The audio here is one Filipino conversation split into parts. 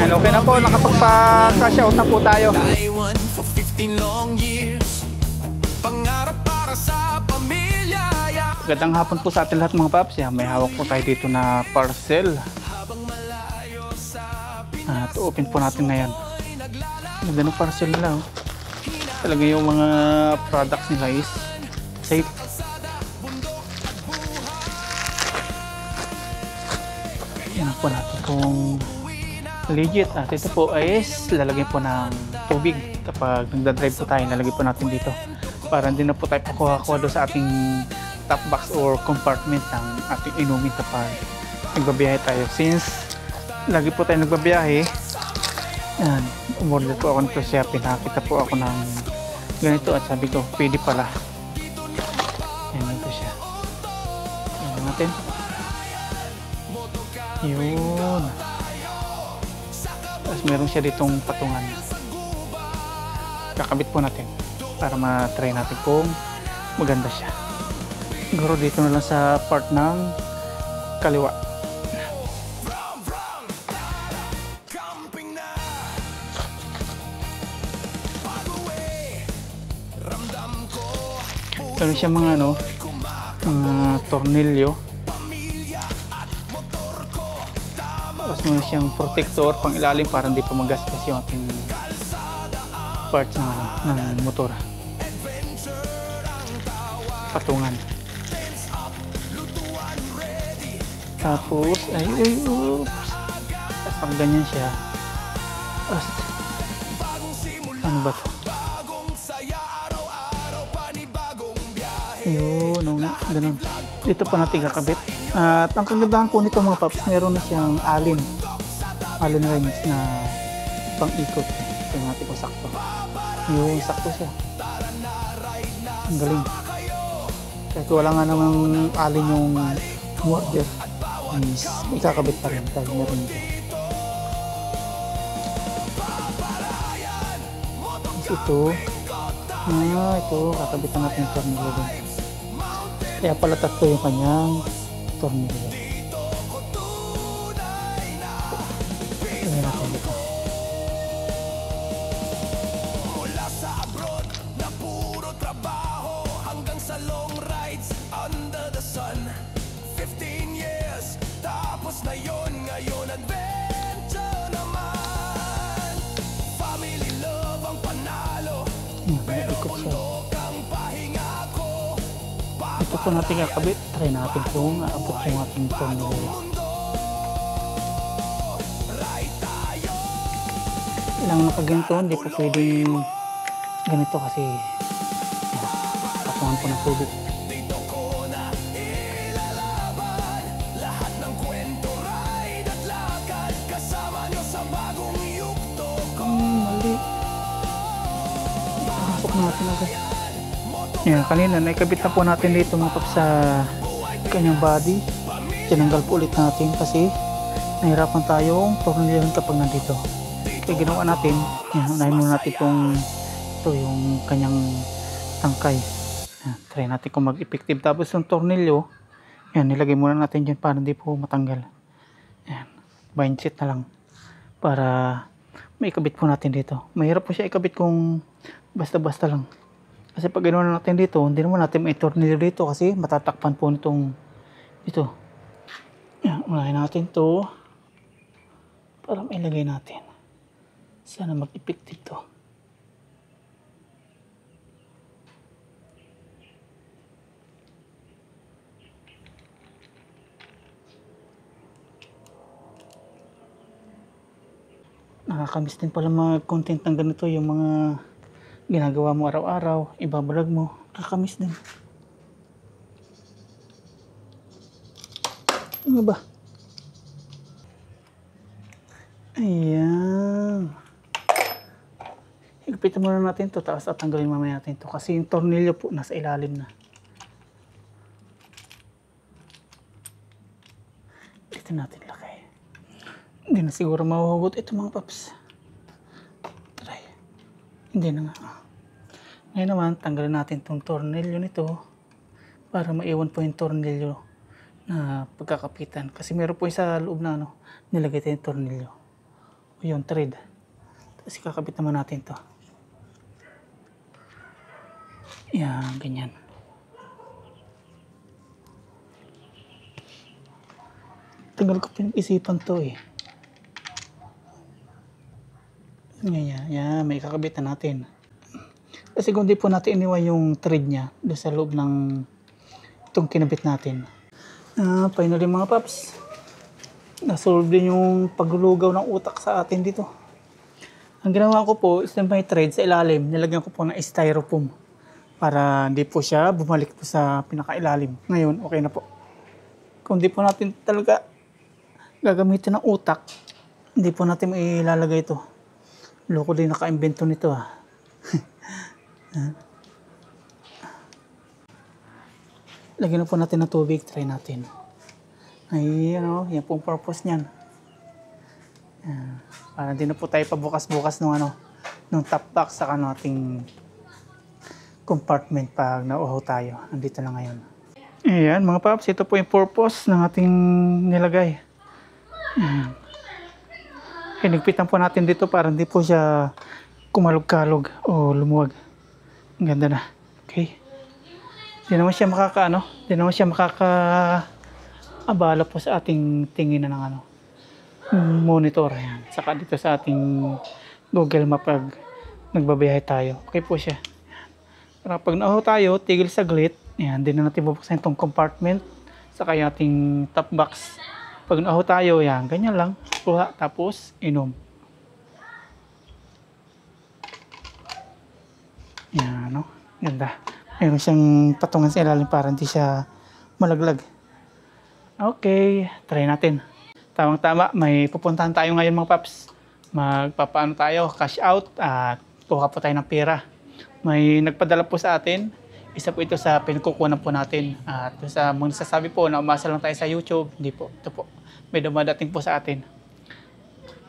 Ayan, okay na po. Nakapagpa-cash out na po tayo. For 15 long years, pangarap para sa pamilya. Magandang hapon po sa ating lahat mga paps. Yan, may hawak po tayo dito na parcel. At open po natin ngayon. Maganda ng parcel nila. Oh. Talaga yung mga products nila is safe. Yan po natin kung legit. At ito po is lalagyan po ng tubig. Kapag nagdadrive po tayo, lalagyan po natin dito. Para hindi na po tayo pakuha-kuha doon sa ating top box or compartment ng ating inumin kapag nagbabiyahe tayo. Since lagi po tayo nagbabiyahe, yan, umorder po ako nito siya. Pinakita po ako ng ganito at sabi ko, pwede pala. Yan, ito siya. Yan natin. Yun. Tapos meron siya ditong patungan. Kakabit po natin para ma-try natin kung maganda siya. Siguro dito na lang sa part ng kaliwa. Meron siya mga tornilyo. Tapos meron siyang protector pang ilalim para hindi pa magasgas yung ating parts ng motor. Patungan. Tapos oops. Tapos pag ganyan siya. Tapos, ano ba ito? Yun, ganun. Dito pa natin kakabit. At ang kagandahan po nito mga paps, meron na siyang alin rings na pang-ikot. Ito natin kung sakto. Yung sakto siya. Ang galing. Kahit wala nga namang alin yung order, ikakabit pa rin dahil meron ito. Tapos ito, kakabitan natin yung tornilyo din. Kaya pala tatlo yung kanyang tornilyo. Tingnan natin dito. Mula sa abroad na puro trabaho hanggang sa long rides under the sun. 15 years, tapos na yun, ngayon adventure naman. Family love ang panalo, pero bundok ang pahinga ko. Ito po natin kakabit. Try natin kung aabot yung ating tornilyo. Ilang nakaganito, hindi po pwedeng ganito kasi patungan po ng tubig. Dito ko na ilalaban lahat ng kwento, ride at lakad. Kasama nyo sa bagong yugto ko. Mali. Pasok natin agad. Yan, kanina naikabit na po natin dito mga paps sa kanyang body. Tinanggal po ulit natin kasi nahirapan tayong tornilyohin kapag nandito. Kaya ginawa natin, yan, unahin muna natin ito yung kanyang tangkay. Yan, try natin kung mag-effective. Tapos yung tornilyo, yan, nilagay muna natin dyan para hindi po matanggal. Yan, bind set na lang para may ikabit po natin dito. Mahirap po siya ikabit kung basta-basta lang. Kasi pag ginawa natin dito, hindi naman natin may tornilyo dito kasi matatakpan po nitong ito. Yan, unahin natin to para mailagay natin. Sana mag-effective to. Nakakamiss din pala mag-content ng ganito, yung mga ginagawa mo araw-araw, ibablog mo, kakamiss din. Ano ba? Ayan. Higpitan muna natin to, tapos tatanggalin mamaya natin to kasi yung tornilyo po nasa ilalim na. Dito natin lagay. Hindi na siguro mahuhugot ito mga paps. Try. Hindi na nga. Ngayon naman, tanggalin natin itong tornilyo nito para maiwan po yung tornilyo na pagkakapitan. Kasi meron po yung sa loob na nilagay tayo yung tornilyo. o yung thread. Tapos kakabit naman natin to. Yan, ganyan. Tagal ko pinag-isipan to eh. Ganyan, yan, may kakabit na natin. Kasi kung di po natin iniwan yung thread niya doon sa loob ng itong kinabit natin. Finally mga paps, nasolve din yung paglulugaw ng utak sa atin dito. Ang ginawa ko po is may thread sa ilalim, nilagyan ko po ng styrofoam para hindi po siya bumalik po sa pinakailalim. Ngayon, okay na po. Kung di po natin talaga gagamitin ng utak, hindi po natin mailalagay ito. Loko din naka-invento nito ah. Lagyan na po natin ng tubig, try natin. Ay, yan po ang purpose niyan. Para hindi na po tayo pabukas-bukas ng top box sa ating compartment pag nauhaw tayo. Andito na ngayon. Ayan mga paps, ito po yung purpose ng ating nilagay. Hinigpitan po natin dito para hindi po siya kumalog-kalog o lumuwag. Ang ganda na. Okay. Hindi naman siya hindi naman siya makakaabala po sa ating tingin na ng monitor. Ayan. Saka dito sa ating Google Map pag nagbabiyahe tayo. Okay po siya. Para pag nauhaw tayo, tigil saglit. Ayan, hindi na natin bubuksan itong compartment. Saka yung ating top box. Pag nauhaw tayo, yan, ganyan lang. Kuha, tapos inom. Yan, no? Ganda. Mayroon siyang patungan sa ilalim para hindi siya malaglag. Okay, try natin. Tamang-tama, may pupuntahan tayo ngayon mga paps. Magpapaano tayo, cash out at kuha po tayo ng pera. May nagpadala po sa atin. Isa po ito sa pinagkukunan po natin. At sa mga nasasabi po na umasa lang tayo sa YouTube, hindi po. Ito po, may dumadating po sa atin.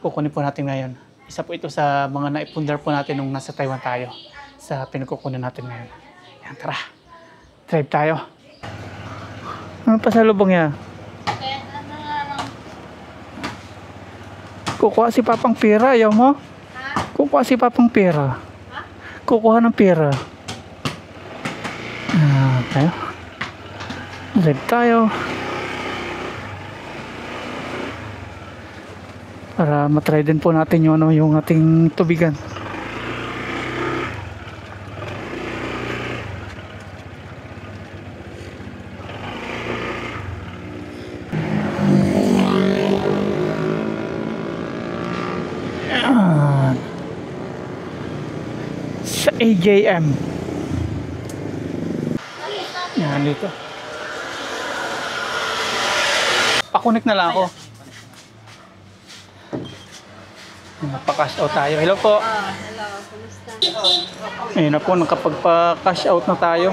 Kukunin po natin ngayon. Isa po ito sa mga naipundar po natin nung nasa Taiwan tayo. Sa pinagkukunan natin ngayon. Yan, tara. Drive tayo. Ano pa sa lubong niya? Kukuha si Papang pera, ayaw mo? Kukuha si Papang pera. Kukuha ng pera. Tayo. Drive tayo. Para matry din po natin yung ating tubigan. Sa AJM. Yan dito. Pakunik na lang ako. Napaka-cash out tayo. Hello po. Hello, kumusta? Ayun na po, nakapagpa-cash out na tayo.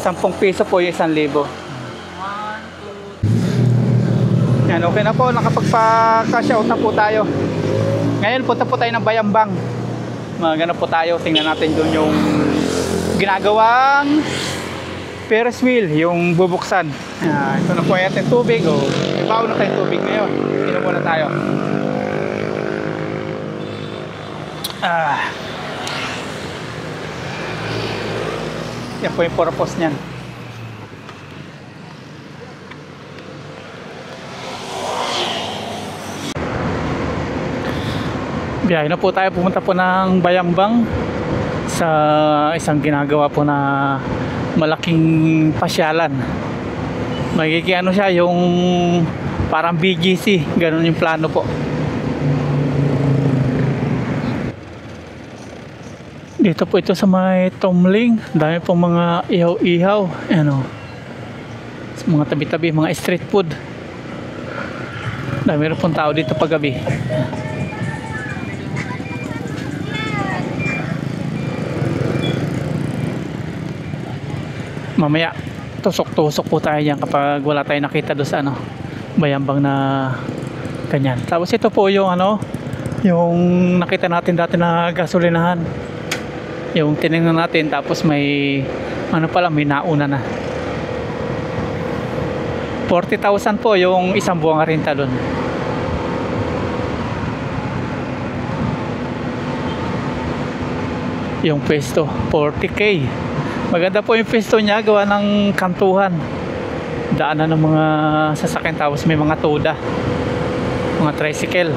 10 piso po yung 1,000. Yan, okay na po. Nakapagpa-cash out na po tayo. Ngayon, punta po tayo ng Bayambang. Magano po tayo. Tingnan natin doon yung ginagawang Ferris wheel, yung bubuksan. Ito na po yung ating tubig. Ibaw na tayong tubig ngayon. Inom muna tayo. Yan po yung purpose niyan. Biyahe na po tayo, pumunta po ng Bayambang sa isang ginagawa po na malaking pasyalan. Magiging ano siya, yung parang BGC, ganun yung plano po. Dito po ito sa may Tomling, dami pong mga ihaw-ihaw, ano, mga tabi-tabi, mga street food. Dami rin pong tao dito paggabi. Mamaya tusok-tusok po tayo dyan kapag wala tayong nakita doon sa Bayambang na ganyan. Tapos ito po yung yung nakita natin dati na gasolinahan, yung tinignan natin, tapos may pala, may nauna na 40,000 po yung isang buwang renta doon. yung pwesto, 40k. Maganda po yung pwesto niya, gawa ng kantuhan, daanan ng mga sasakyan, tapos may mga toda, mga tricycle.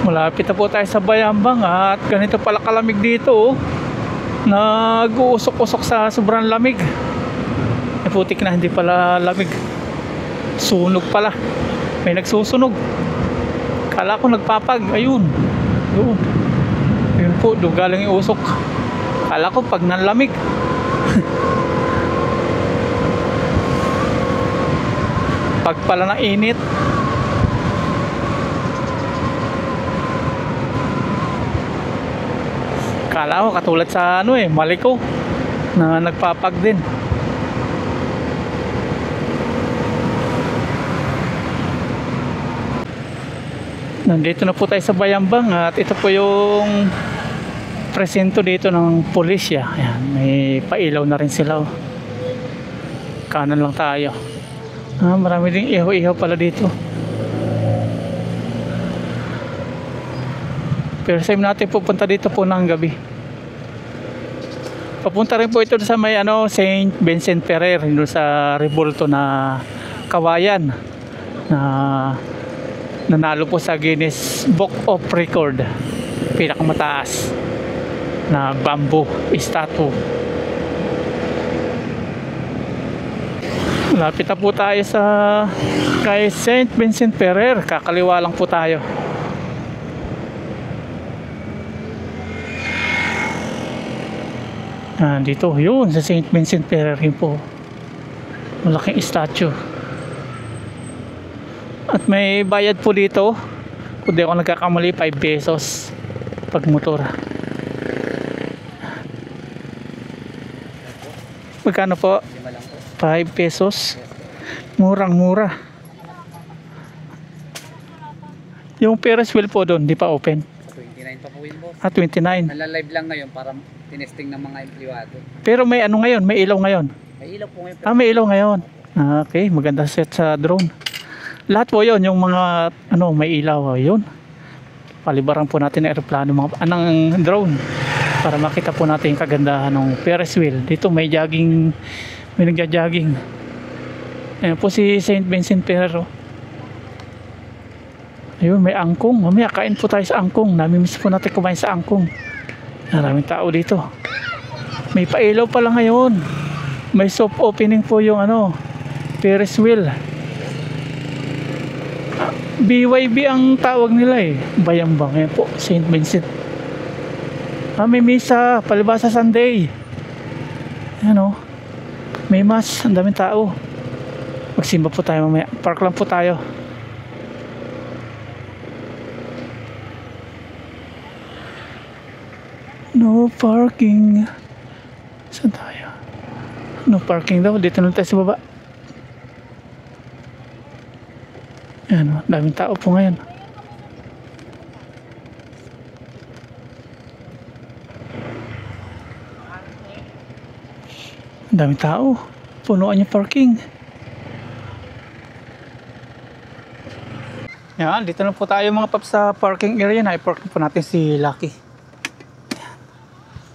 Malapit na po tayo sa Bayambang at ganito pala kalamig dito, oh. Nag-uusok-usok sa sobrang lamig. Putik na, hindi pala lamig, sunog pala, may nagsusunog. Kala ko nagpapag, ayun, yun, yun po, dugalang yung usok. Kala ko pag nanlamig. Pag pala ng init. Kala ko katulad sa ano Maliko na nagpapag din. Nandito na po tayo sa Bayambang at ito po yung presento dito ng pulisya. Ayan, may pailaw na rin sila, oh. Kanan lang tayo. Marami ding ihaw-ihaw pala dito. Pero sa natin pupunta dito po ng gabi. Papunta rin po ito sa may St. Vincent Ferrer, doon sa Revolto na kawayan na nanalo po sa Guinness Book of Record, pinakamataas na bamboo statue. Lapit na po tayo sa kay St. Vincent Ferrer, kakaliwa lang po tayo. Dito yun sa St. Vincent Ferrer rin po, malaking statue. At may bayad po dito, kung di ako nagkakamali, 5 pesos pag motor. Magkano po? 5 pesos. Murang mura. Yung Ferris wheel po doon, di pa open. 29 pa po yun, boss. 29. Nala-live lang ngayon para tinesting ng mga empleyado. Pero may ano ngayon, may ilaw ngayon. May ilaw po ngayon. May ilaw ngayon. Okay, maganda set sa drone. Lahat po yun, yung mga may ilaw, yun. Palibaran po natin ng aeroplano, ng drone, para makita po natin yung kagandahan ng Ferris wheel. Dito may jogging, may nagja-jogging. Ayan po si St. Vincent Ferrer. Ayun, may angkong. Mamaya kain po tayo sa angkong. Namimiss po natin kumain sa angkong. Maraming tao dito. May pailaw pala ngayon. May soft opening po yung Ferris wheel. BYB ang tawag nila Bayambang. Ayan po, St. Vincent. May misa, palibasa Sunday. Ayan, may mass, ang daming tao. Magsimba po tayo mamaya. Park lang po tayo. No parking. Saan tayo? No parking daw. Dito na tayo sa baba. Ayan, daming tao po ngayon. Daming tao. Punuan yung parking. Yan, dito na po tayo mga paps sa parking area. Na-park na po natin si Lucky.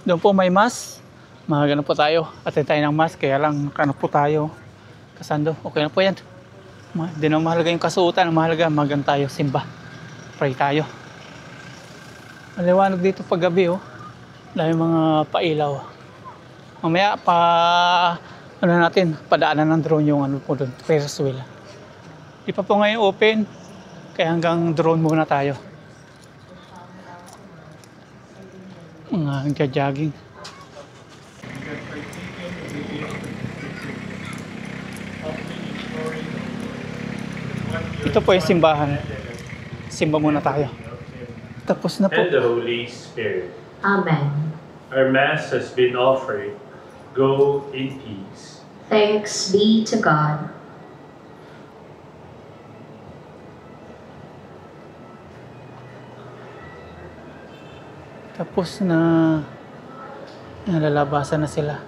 Doon po may mask. Magano po tayo. Atay tayo ng mask. Kaya lang po tayo. Kasando. Okay na po yan. Hindi na mahalaga yung kasuotan. Mahalaga magan tayo simba. Pray tayo. Maliwanag dito pag gabi. Dahil mga pailaw. Mamaya natin. Padaanan ng drone yung po doon. Ferris wheel. Di pa po ngayon open. Kaya hanggang drone muna tayo. Mga jogging. Ito po yung simbahan. Simba muna tayo. Tapos na po. And the Holy Spirit. Amen. Our Mass has been offered. Go in peace. Thanks be to God. Tapos na nalalabasan na sila.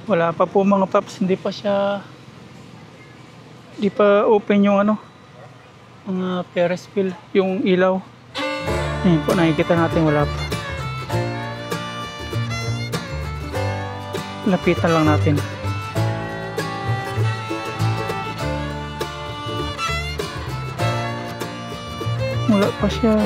Wala pa po mga paps, hindi pa open yung ano, mga Ferris wheel, yung ilaw. Ayun po, nakikita natin wala pa. Lapitan lang natin. Wala pa siya.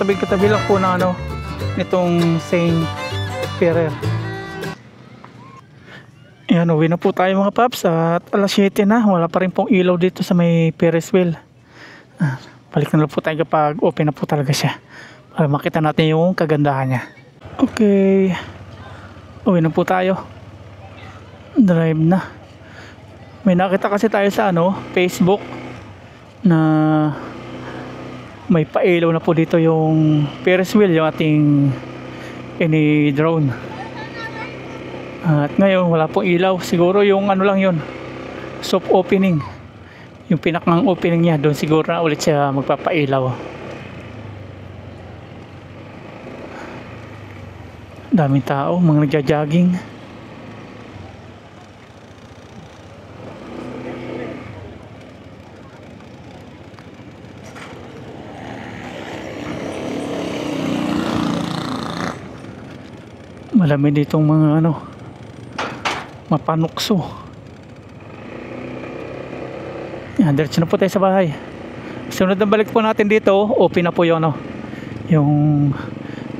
Katabi lang po na ano, nitong Saint Ferrer. Ayan, uwi na po tayo mga paps at alas 7 na. Wala pa rin pong ilaw dito sa may Ferris wheel. Balik na lang po tayo kapag open na po talaga siya para makita natin yung kagandahan niya. Okay, uwi na po tayo. Drive na. May nakita kasi tayo sa ano, Facebook na may pailaw na po dito yung Ferris wheel, yung ating drone. At ngayon wala pong ilaw. Siguro yung ano lang yun, soft opening, yung pinakang opening niya, doon siguro na ulit siya magpapailaw. Daming tao, mga nagja-jogging. Malami ditong mga ano, mapanukso. Yan, diretso na po tayo sa bahay. Sunod na balik po natin dito, open na po yung ano, yung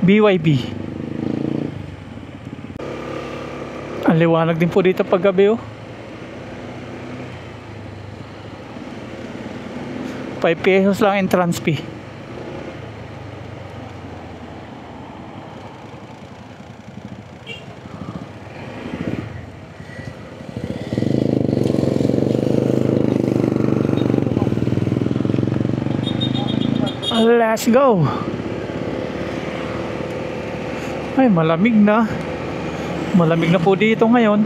BYB. Ang liwanag din po dito pag gabi, oh. 5 pesos lang entrance fee. Let's go. Ay, malamig na. Malamig na po dito ngayon.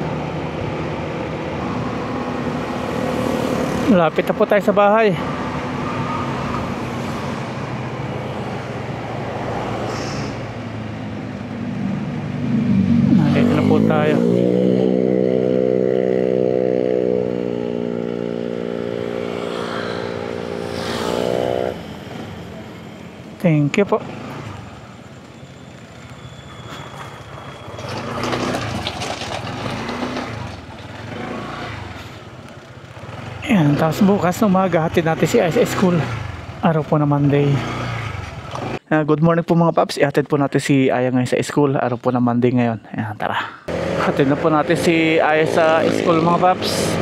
Malapit na po tayo sa bahay. Nandito na po tayo. Thank you po. Ayan, tapos bukas umaga hatid natin si Ice School. Araw po na Monday. Good morning po mga paps. Ihatid po natin si Aya ngayon sa school. Araw po na Monday ngayon. Ayan, tara. Hatid na po natin si Aya sa school mga paps.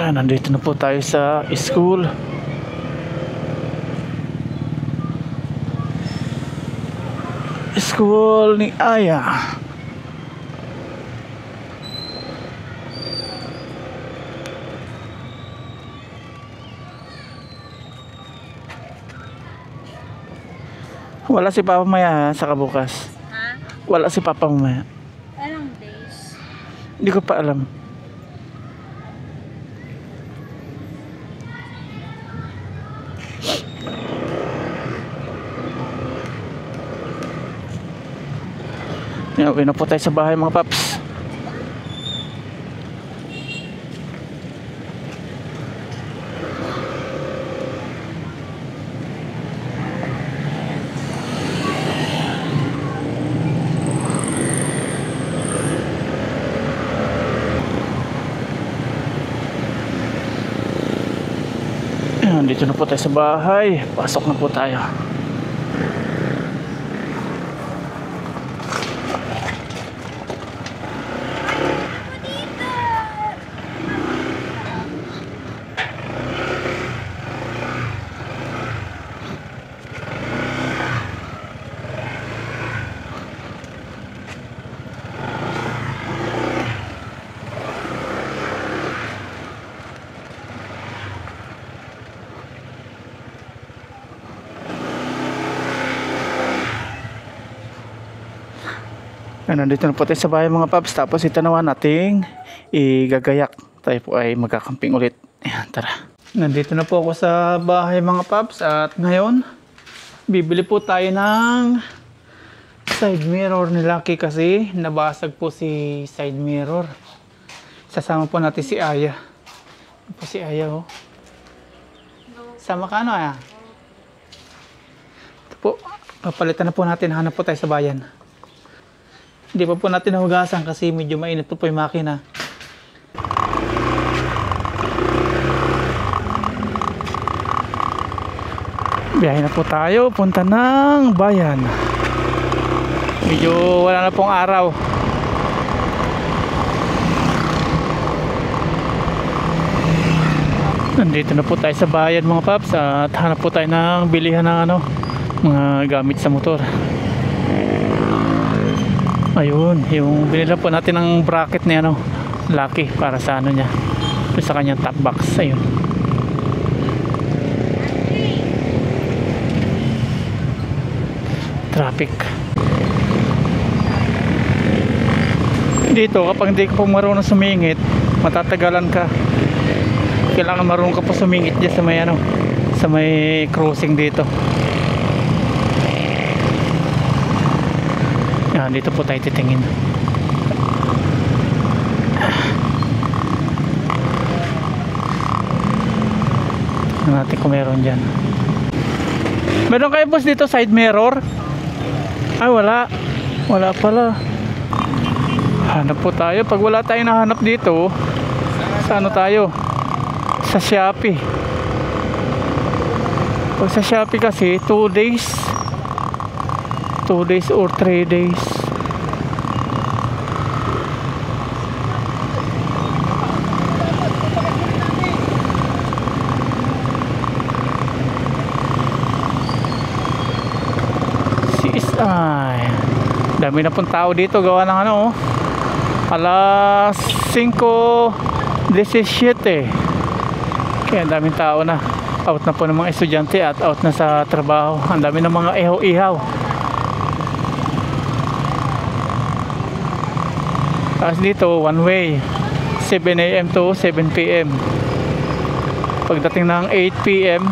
Nandito na po tayo sa school. School ni Aya. Wala si Papa Maya sa kabukas. Ha? Wala si Papa Maya. Anong days? Hindi ko pa alam. Okay na po tayo sa bahay mga paps. Dito na po tayo sa bahay. Pasok na po tayo. Nandito na po tayo sa bahay mga paps. Tapos ito naman nating igagayak. Tayo po ay magkakamping ulit. Ayan, tara. Nandito na po ako sa bahay mga paps. At ngayon, bibili po tayo ng side mirror ni Lucky kasi nabasag po si side mirror. Sasama po natin si Aya. Ito po si Aya oh. Sama ka ano Aya? Ito po, papalitan na po natin. Hanap po tayo sa bayan. Hindi pa po natin nahugasan kasi medyo mainit po yung makina. Biyahe na po tayo, punta ng bayan. Medyo wala na pong araw. Nandito na po tayo sa bayan mga paps at hanap po tayo ng bilihan ng mga gamit sa motor. Ayun, yung binila po natin ng bracket ni Lucky para sa niya, sa kanyang top box. Ayun. Traffic. Dito kapag hindi ka po marunong sumingit, matatagalan ka. Kailangan marunong ka po sumingit dyan sa may crossing dito. Yan, dito po tayo titingin. Tingnan natin kung meron dyan. Meron kayo boss dito side mirror? Ay wala. Wala pala. Hanap po tayo. Pag wala tayong nahanap dito, sa tayo? Sa Shopee. Pag sa Shopee kasi 2 days or 3 days. CSI. Dami na pong tao dito gawa ng alas 5:17 kaya daming tao na. Out na po ng mga estudyante at out na sa trabaho. Ang dami ng mga ihaw-ihaw. Tapos dito one way 7 AM to 7 PM. Pagdating ng 8 PM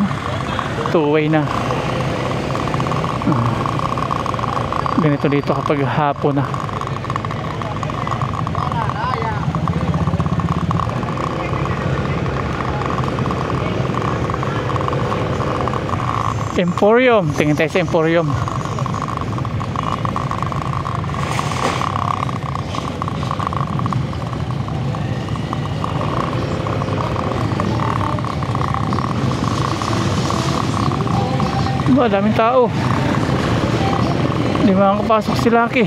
2 way na. Ganito dito kapag hapon na. Emporium, tingin tayo sa Emporium. Ba, daming tao. Hindi makakapasok si Lucky.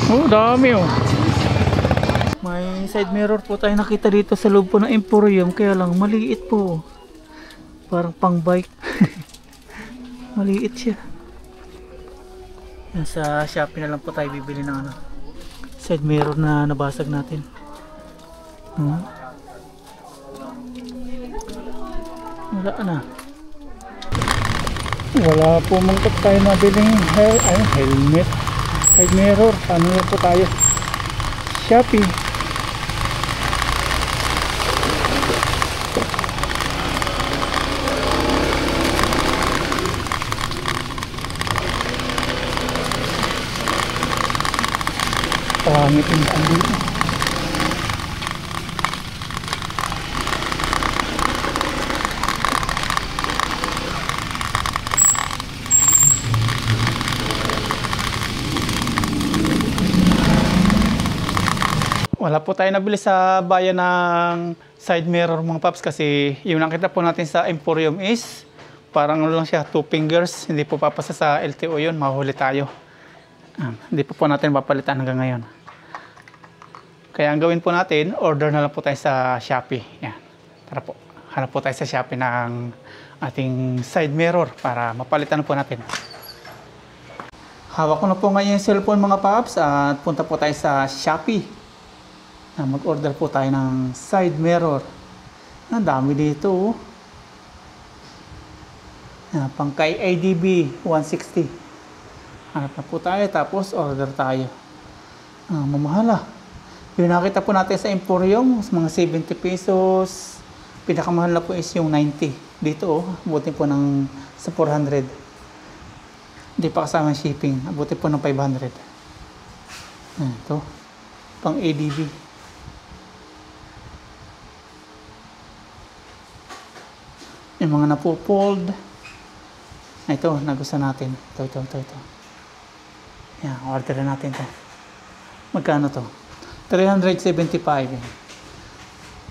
Oh, dami oh. May side mirror po tayo nakita dito sa loob po ng Emporium, kaya lang maliit po. Parang pang bike. Maliit siya. Yan, sa Shopee na lang po tayo bibili ng side mirror na nabasag natin. Wala na. Wala po mangkot tayo mabiling helmet. Side mirror. Ano po tayo? Shopee. Pangit yung dito. Wala po tayo nabili sa bayan ng side mirror mga paps kasi yung nakita po natin sa Emporium is parang lang siya 2 fingers, hindi po papasa sa LTO yun, mahuli tayo. Hindi po natin papalitan hanggang ngayon. Kaya ang gawin po natin, order na lang po tayo sa Shopee. Yan. Tara po, hanap po tayo sa Shopee ng ating side mirror para mapalitan po natin. Hawak ko na po ngayon yung cellphone mga paps at punta po tayo sa Shopee. Mag-order po tayo ng side mirror. Ang dami dito. Pang kay ADB 160. Hanap na po tayo, tapos order tayo. Mamahala. Yung nakita po natin sa Emporium, mga 70 pesos. Pinakamahal na po is yung 90. Dito, abutin po ng sa 400. Hindi pa kasama shipping. Abutin po ng 500. Ito. Pang ADB. Yung mga napo-fold. Ito, nagustuhan natin. Ito. Yan, order natin ito. Magkano to? 375.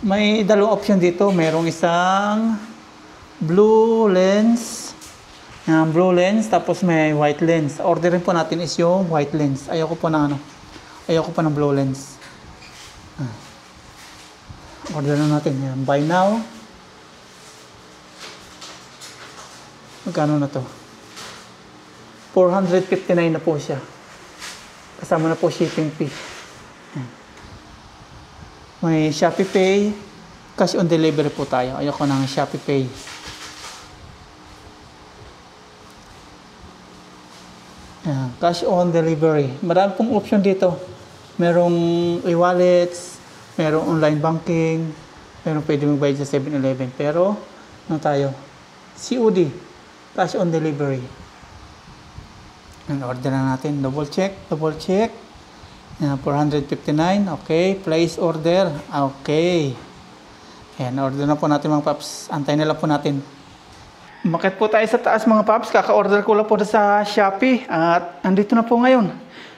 May dalawang option dito. Merong isang blue lens. Yan, blue lens. Tapos may white lens. Orderin po natin is yung white lens. Ayoko po ng blue lens. Order na natin. Yan, buy now. Magkano na to? 459 na po siya. Kasama na po shipping fee. May Shopee Pay. Cash on delivery po tayo. Ayoko ng Shopee Pay. Cash on delivery. Marami pong option dito. Merong e-wallets, merong online banking, merong pwede magbayad sa 7-Eleven. Pero, ano tayo? COD. Cash on delivery. Order na natin. Double check. 459. Okay. Place order. Okay. Ayan, order na po natin mga paps. Antayin na lang po natin. Umakyat po tayo sa taas mga paps. Kaka-order ko lang po sa Shopee. At andito na po ngayon.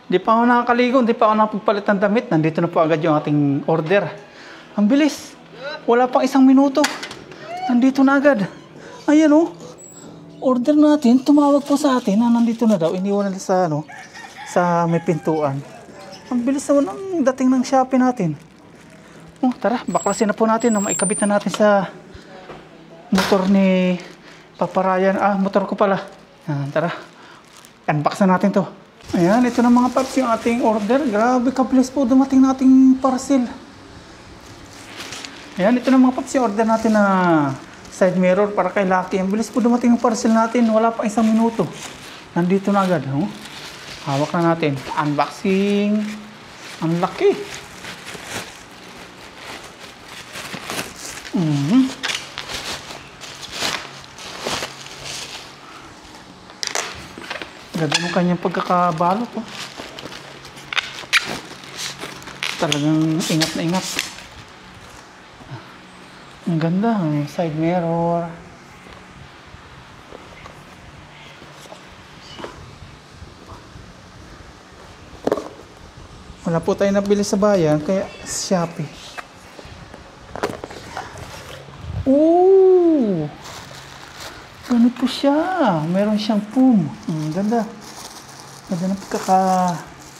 Hindi pa ako nakakaligo. Hindi pa ako nakapagpalit ng damit. Nandito na po agad yung ating order. Ang bilis. Wala pang 1 minuto. Nandito na agad. Ayan o. Order natin, tumawag po sa atin na nandito na daw, iniwan na sa may pintuan. Ang bilis naman ang dating ng Shopee natin. Tara, baklasin na po natin na maikabit na natin sa motor ni Papa Ryan. Motor ko pala. Tara, unbox na natin to. Ayan, ito na mga paps yung ating order. Grabe kabilis po dumating nating parcel. Ayan, ito na mga paps yung order natin na side mirror para kay Lucky. Ang bilis po dumating yung parcel natin. Wala pa 1 minuto. Nandito na agad. Hawak na natin. Unboxing. Ang laki. Ganda ng kanyang pagkakabalot. Talagang ingat na ingat. Ang ganda, side mirror. Wala po tayo nabili sa bayan, kaya Shopee. Ooh! Ganun po siya. Meron siyang foam. Ganda. Ganda ng pagkaka-box.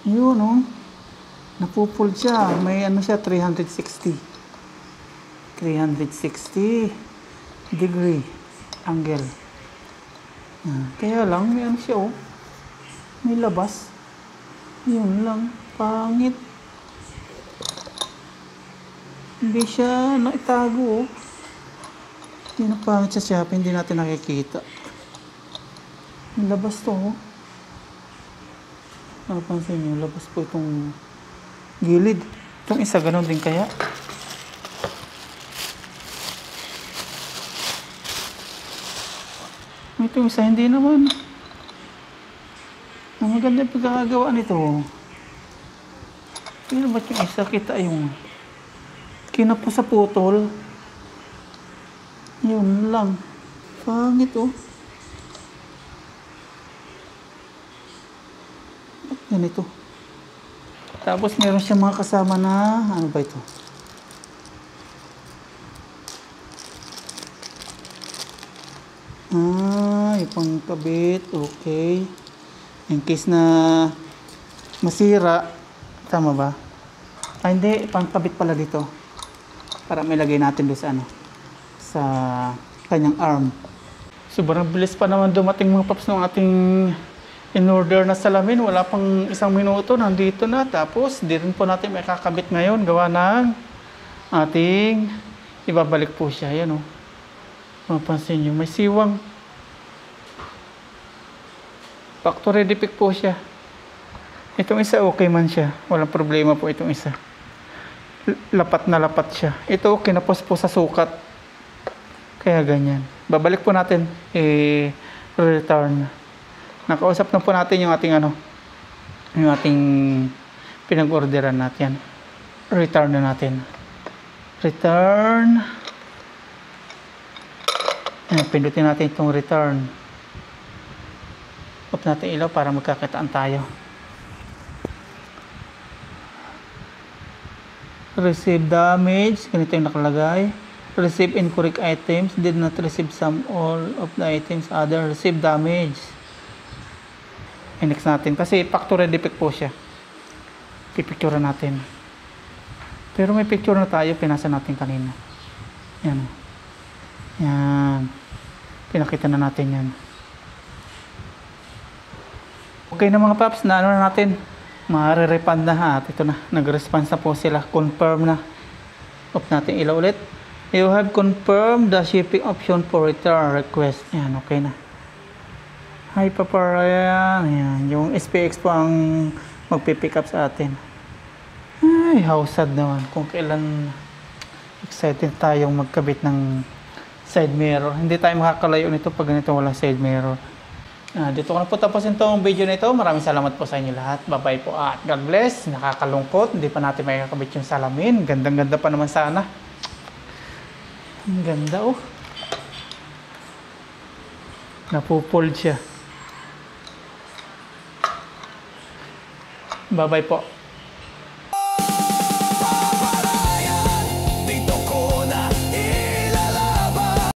Yun, napupul siya. May siya, 360 degree angle. Kaya lang, may siya, may labas. Yun lang, pangit. Hindi siya naitago, Yun ang pangit sa Shopee, hindi natin nakikita. May labas to, Napansin nyo, labas po itong gilid. Itong isa, ganun din kaya. Itong isa, hindi naman. Ang maganda yung pagkakagawa nito. Pero ba't yung isa, kita yung kinapo sa putol. Yun lang. Pangit, Ganito. Tapos meron siyang mga kasama na, ano ba ito? Yung pangkabit, okay. In case na masira, tama ba? Hindi, pangkabit pala dito. Para may lagay natin doon sa sa kanyang arm. Sobrang bilis pa naman dumating mga paps ng ating in-order na salamin. Wala pang 1 minuto, nandito na. Tapos, di rin po natin may kakabit ngayon. Gawa ng ating ibabalik po siya. Ayan o. Mapansin nyo, may siwang. Factory defect po siya. Itong isa okay man siya. Walang problema po itong isa. Lapat na lapat siya. Ito kinapos po sa sukat. Kaya ganyan. Babalik po natin. Return. Nakausap na po natin yung ating yung ating pinag-orderan natin. Return na natin. Return. Ayan, pindutin natin itong return. Off natin ilaw para magkakitaan tayo. Receive damage. Ganito yung nakalagay. Receive incorrect items. Did not receive some all of the items. Other receive damage. I-next natin. Kasi factory defect po siya. Pipicture natin. Pero may picture na tayo. Pinasa natin kanina. Yan. Yan. Pinakita na natin yan. Okay na mga paps. Na na natin. Mare-refund na ha. At ito na. Nag-response na po sila. Confirm na. Off natin ilaw ulit. You have confirmed the shipping option for return request. Yan. Okay na. Hi Papa Ryan. Yan. Yung SPX po ang magpipick up sa atin. Ay, how sad naman. Kung kailan excited tayong magkabit ng side mirror. Hindi tayo makakalayo nito pag ganito walang side mirror. Dito ko na po tapusin itong video na ito. Maraming salamat po sa inyo lahat. Bye-bye po at God bless. Nakakalungkot. Hindi pa natin may kakabit yung salamin. Gandang-ganda pa naman sana. Ang ganda oh. Napupold siya. Bye-bye po.